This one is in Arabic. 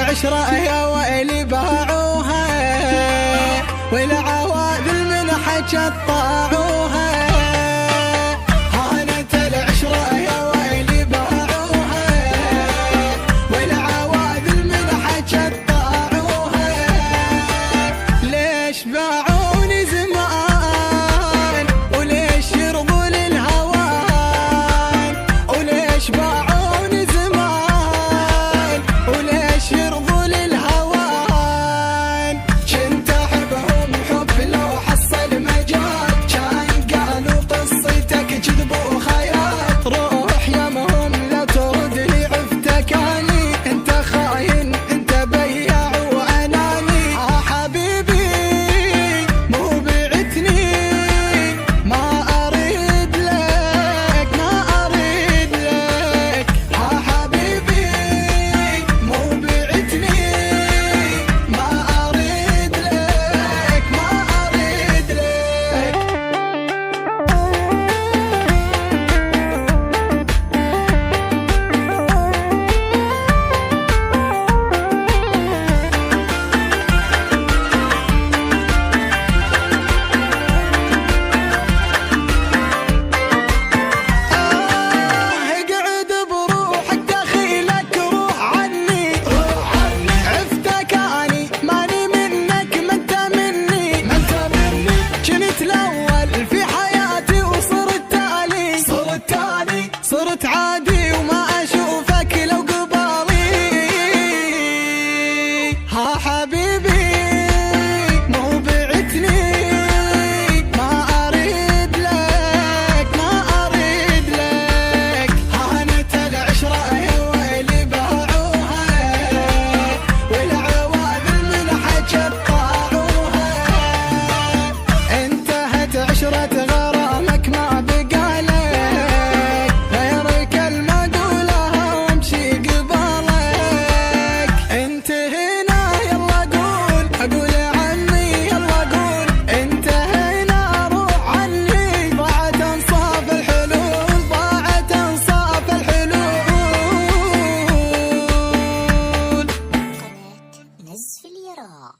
العشرة يا ويلي باعوها، والعواذل من حجت طاعوها. هانت العشرة يا ويلي باعوها، والعواذل من حجت طاعوها. ليش باعوني زمان وليش يرضوا للهوان، وليش باعوني زمان وليش يرضوا للهوان. كنت احبهم حب لو حصل مجال، كان قالوا قصتك كذب وخيال. روح يمهم لا ترد لي عفتك اني، انت خاين انت بياع واناني. حبيبي مو بعتني، ما اريد لك ما اريد لك. حبيبي مو بعتني، ما اريد لك ما اريد لك. اقعد بروحك دخيلك روح عني، عفتك اني ماني منك ما انت مني. كنت الاول في حياتي وصرت تالي، صرت عادي وما اشوفك لو قبالي. حبيبي مو بعتني، ما اريد لك ما اريد لك. هانت العشرة يا ويلي باعوها، والعواذل من حجت طاعوها. انتهت عشرة غرامك ما بقالك غير كلمة قولها وامشي قبالك. انتهينا يلا قول يا عمي يلا قول، انتهينا روح عني. ضاعت انصاف الحلول ضاعت انصاف الحلول. قناة نزف اليراع.